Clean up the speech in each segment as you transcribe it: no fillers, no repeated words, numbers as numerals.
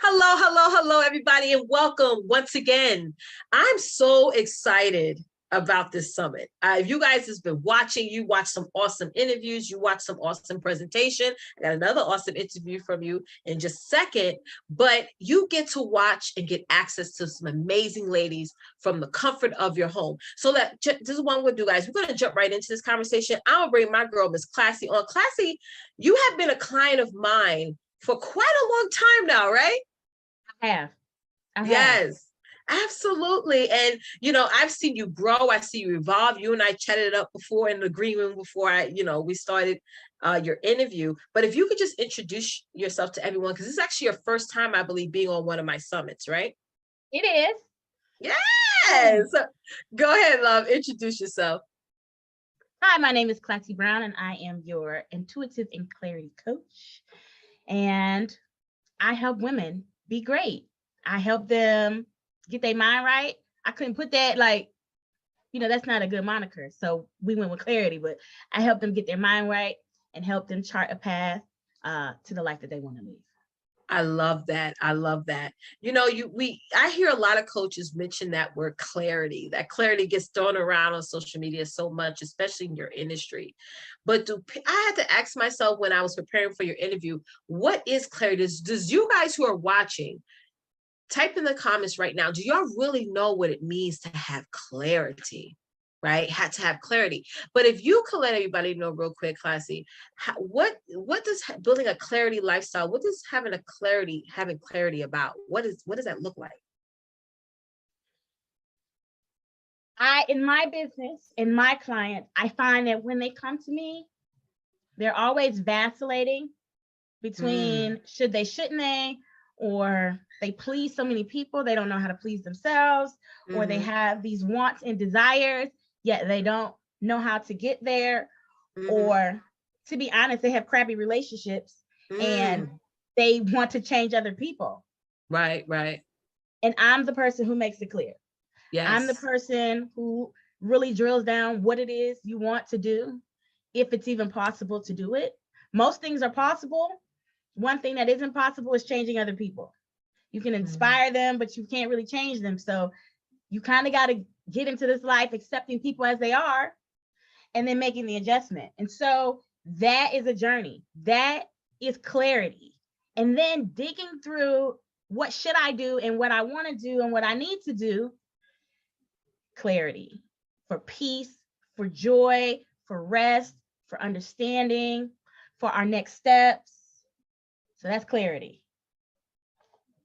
Hello, hello, hello, everybody, and welcome once again. I'm so excited about this summit. If you guys has been watching, you watched some awesome interviews, you watched some awesome presentation. I got another awesome interview from you in just a second, but you get to watch and get access to some amazing ladies from the comfort of your home. So this is what we'll do, guys. We're going to jump right into this conversation. I'm going to bring my girl, Miss Classy, on. Classy, you have been a client of mine for quite a long time now, right? I have. Yes, absolutely. And, I've seen you grow. I see you evolve. You and I chatted it up before in the green room before we started your interview. But if you could just introduce yourself to everyone, because this is actually your first time, I believe, being on one of my summits, right? It is. Yes. Go ahead, love. Introduce yourself. Hi, my name is Classy Brown, and I am your intuitive and clarity coach. And I help women be great. I help them get their mind right. I couldn't put that that's not a good moniker. So we went with clarity, but I help them get their mind right and help them chart a path to the life that they want to live. I love that. I love that. I hear a lot of coaches mention that word clarity. That clarity gets thrown around on social media so much, especially in your industry. But I had to ask myself when I was preparing for your interview, what is clarity? Does you guys who are watching, type in the comments right now, do y'all really know what it means to have clarity? Right? Had to have clarity. But if you could let everybody know real quick, Classy, what does building a clarity lifestyle, what does having clarity about? What does that look like? In my business, in my clients, I find that when they come to me, they're always vacillating between should they, shouldn't they, or they please so many people, they don't know how to please themselves, or they have these wants and desires, yet they don't know how to get there, or to be honest, they have crappy relationships and they want to change other people. Right. And I'm the person who makes it clear. Yes. I'm the person who really drills down what it is you want to do, if it's even possible to do it. Most things are possible. One thing that isn't possible is changing other people. You can inspire them, but you can't really change them. So you kind of got to get into this life accepting people as they are and then making the adjustment. And so that is a journey. That is clarity. And then digging through what should I do and what I want to do and what I need to do. Clarity for peace, for joy, for rest, for understanding, for our next steps. So that's clarity.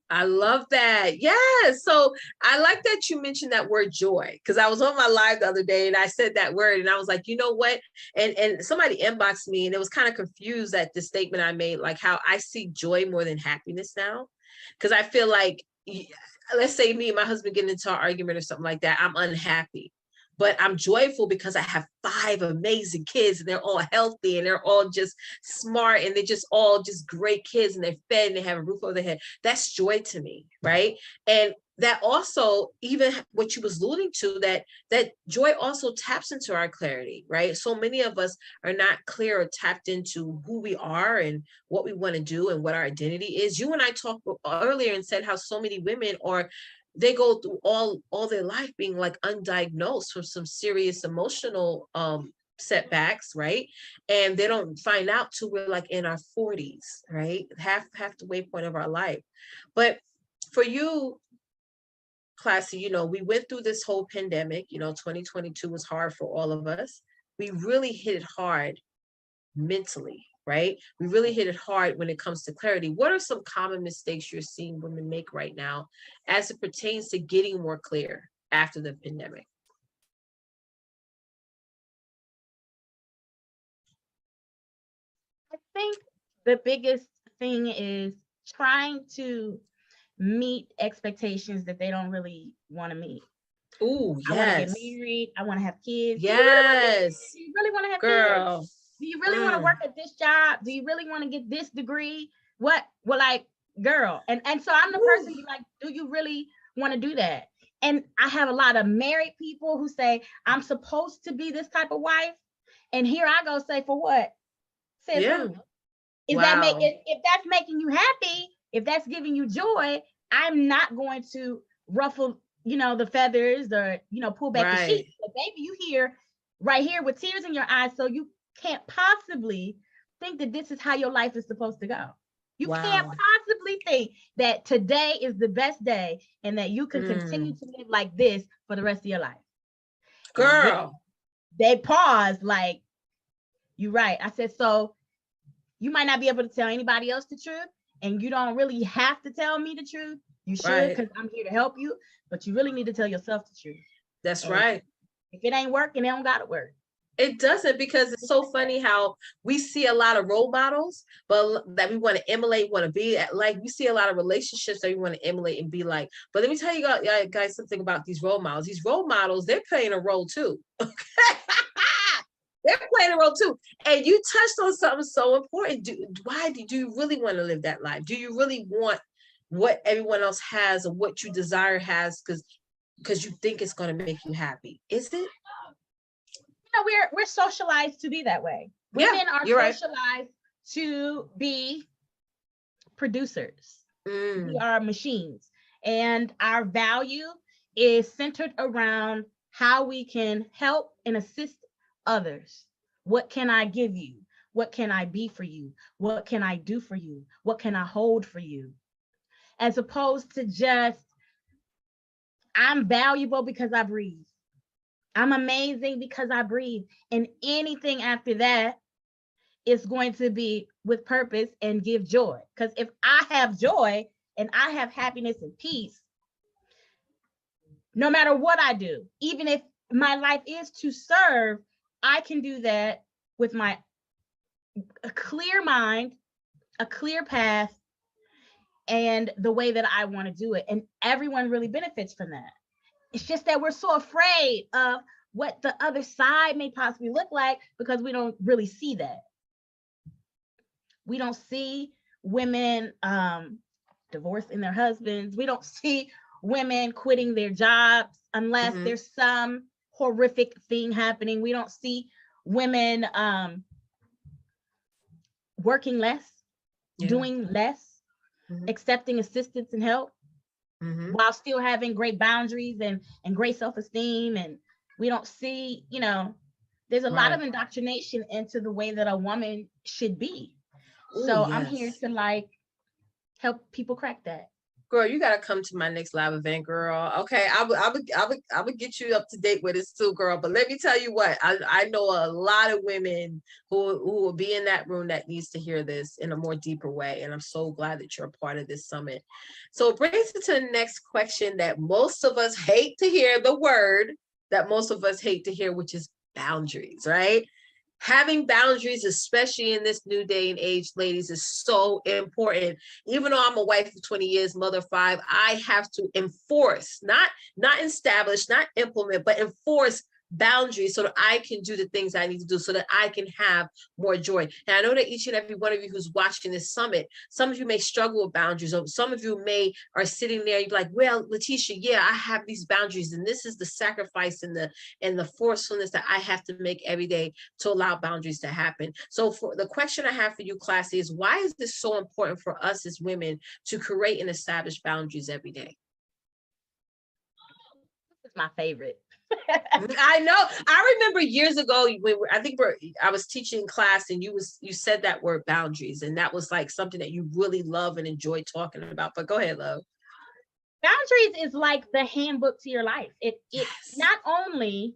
I love that. Yeah. So I like that you mentioned that word joy, because I was on my live the other day and I said that word and I was like, you know what? And somebody inboxed me and it was kind of confused at the statement I made, like how I see joy more than happiness now. Because I feel like, let's say me and my husband get into an argument or something like that, I'm unhappy. But I'm joyful because I have 5 amazing kids and they're all healthy and they're all just smart and they're just all just great kids and they're fed and they have a roof over their head. That's joy to me, right? And that also, even what you was alluding to, that joy also taps into our clarity, right? So many of us are not clear or tapped into who we are and what we want to do and what our identity is. You and I talked earlier and said how so many women they go through all their life being like undiagnosed from some serious emotional setbacks, right? And they don't find out till we're like in our 40s, right? Half the waypoint of our life. But for you, Classy, we went through this whole pandemic, 2022 was hard for all of us. We really hit it hard mentally, right? We really hit it hard when it comes to clarity. What are some common mistakes you're seeing women make right now as it pertains to getting more clear after the pandemic? I think the biggest thing is trying to meet expectations that they don't really want to meet. Oh, yes. I want to get married. I want to have kids. Yes. Do you really want to have Girl. kids? Do you really want to work at this job? Do you really want to get this degree? What? Well, like, girl. And so I'm the person who's like, do you really want to do that? And I have a lot of married people who say, I'm supposed to be this type of wife. And here I go say, for what? Says who? Is that if that's making you happy, if that's giving you joy, I'm not going to ruffle, the feathers or, pull back the sheets. But baby, you here, right here with tears in your eyes. So you can't possibly think that this is how your life is supposed to go. You can't possibly think that today is the best day and that you can continue to live like this for the rest of your life. Girl. They paused like, you're right. I said, so you might not be able to tell anybody else the truth, and you don't really have to tell me the truth. You should, because I'm here to help you, but you really need to tell yourself the truth. That's right. If it ain't working, it don't gotta work. It doesn't, because it's so funny how we see a lot of role models, but that we want to emulate, want to be like. We see a lot of relationships that we want to emulate and be like. But let me tell you guys something about these role models. These role models, they're playing a role too. Okay. They're playing a role too. And you touched on something so important. Do you really want to live that life? Do you really want what everyone else has or what you desire has because you think it's going to make you happy? Is it? We're socialized to be that way. Women are socialized to be producers. We are machines, and our value is centered around how we can help and assist others. What can I give you? What can I be for you? What can I do for you? What can I hold for you? As opposed to just, I'm valuable because I breathe. I'm amazing because I breathe. And anything after that is going to be with purpose and give joy. Because if I have joy and I have happiness and peace, no matter what I do, even if my life is to serve, I can do that with a clear mind, a clear path, and the way that I want to do it. And everyone really benefits from that. It's just that we're so afraid of what the other side may possibly look like because we don't really see that. We don't see women divorcing their husbands. We don't see women quitting their jobs unless there's some horrific thing happening. We don't see women working less, doing less, accepting assistance and help, while still having great boundaries and great self-esteem. And we don't see, there's a lot of indoctrination into the way that a woman should be. So I'm here to help people crack that. Girl, you gotta come to my next live event, girl. Okay, I would get you up to date with this too, girl. But let me tell you what, I know a lot of women who will be in that room that needs to hear this in a more deeper way. And I'm so glad that you're a part of this summit. So it brings us to the next question that most of us hate to hear, the word that most of us hate to hear, which is boundaries, right? Having boundaries, especially in this new day and age, ladies, is so important. Even though I'm a wife of 20 years, mother of 5, I have to enforce, not establish, not implement, but enforce boundaries so that I can do the things I need to do so that I can have more joy. And I know that each and every one of you who's watching this summit, some of you may struggle with boundaries, or some of you are sitting there, you're like, well, Letitia, I have these boundaries, and this is the sacrifice and the forcefulness that I have to make every day to allow boundaries to happen. So for the question I have for you, classy, is why is this so important for us as women to create and establish boundaries every day? This is my favorite. I know. I remember years ago when I was teaching class, and you said that word boundaries, and that was like something that you really love and enjoy talking about. But go ahead, love. Boundaries is like the handbook to your life. It not only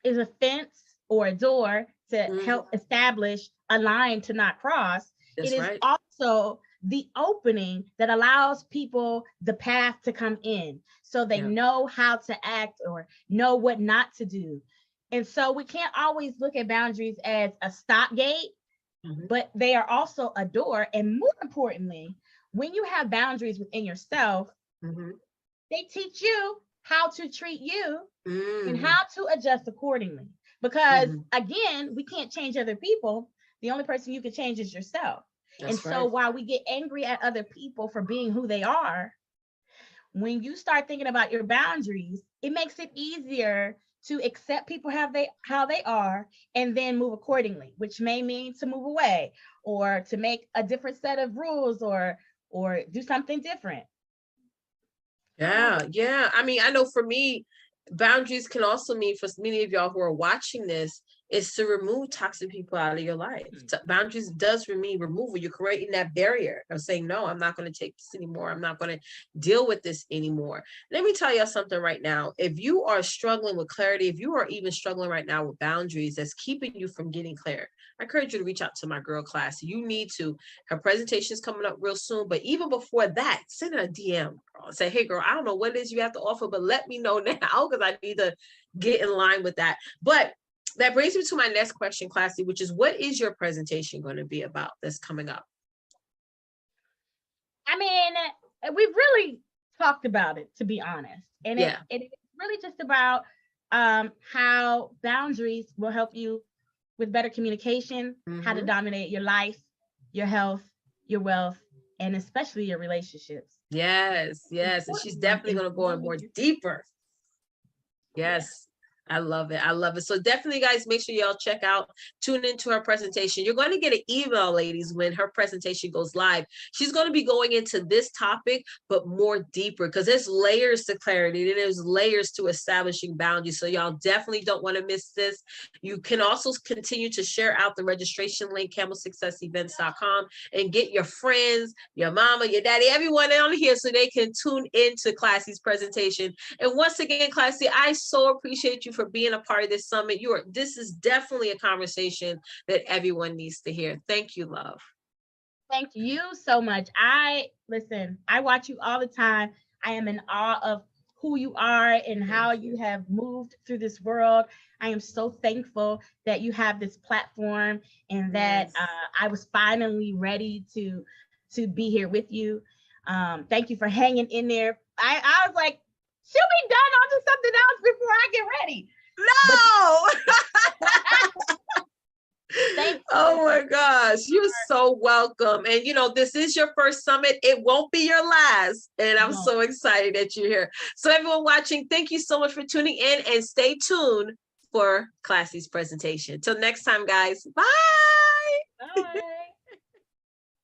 is a fence or a door to help establish a line to not cross. That's it is also the opening that allows people the path to come in, so they know how to act or know what not to do. And so we can't always look at boundaries as a stop gate, but they are also a door. And more importantly, when you have boundaries within yourself, they teach you how to treat you and how to adjust accordingly. Because again, we can't change other people. The only person you can change is yourself. That's so while we get angry at other people for being who they are, when you start thinking about your boundaries, it makes it easier to accept people how they are and then move accordingly, which may mean to move away or to make a different set of rules or or do something different. Yeah. I mean, I know for me, boundaries can also mean, for many of y'all who are watching this, is to remove toxic people out of your life. Boundaries does mean removal. You're creating that barrier of saying, no, I'm not going to take this anymore. I'm not going to deal with this anymore. Let me tell you something right now. If you are struggling with clarity, if you are even struggling right now with boundaries that's keeping you from getting clear, I encourage you to reach out to my girl class. You need to. Her presentation is coming up real soon. But even before that, send her a DM. Say, hey, girl, I don't know what it is you have to offer, but let me know now, because I need to get in line with that. But that brings me to my next question, Classy, which is, what is your presentation going to be about that's coming up? I mean, we've really talked about it, to be honest. And it's really just about how boundaries will help you with better communication, how to dominate your life, your health, your wealth, and especially your relationships. Yes. And she's definitely going to go in more deeper. Yes. I love it. So definitely, guys, make sure y'all tune into her presentation. You're going to get an email, ladies, when her presentation goes live. She's going to be going into this topic, but more deeper, because there's layers to clarity. There's layers to establishing boundaries. So y'all definitely don't want to miss this. You can also continue to share out the registration link, campbellsuccessevents.com, and get your friends, your mama, your daddy, everyone on here, so they can tune into Classy's presentation. And once again, Classy, I so appreciate you for being a part of this summit. This is definitely a conversation that everyone needs to hear. Thank you, love. Thank you so much. I watch you all the time. I am in awe of who you are and how you have moved through this world. I am so thankful that you have this platform, and that I was finally ready to be here with you. Thank you for hanging in there. I was like, she'll be done. I'll do something else before I get ready. No. Oh my gosh, you're so welcome. And this is your first summit. It won't be your last. And I'm so excited that you're here. So everyone watching, thank you so much for tuning in, and stay tuned for Classy's presentation. Till next time, guys. Bye. Bye.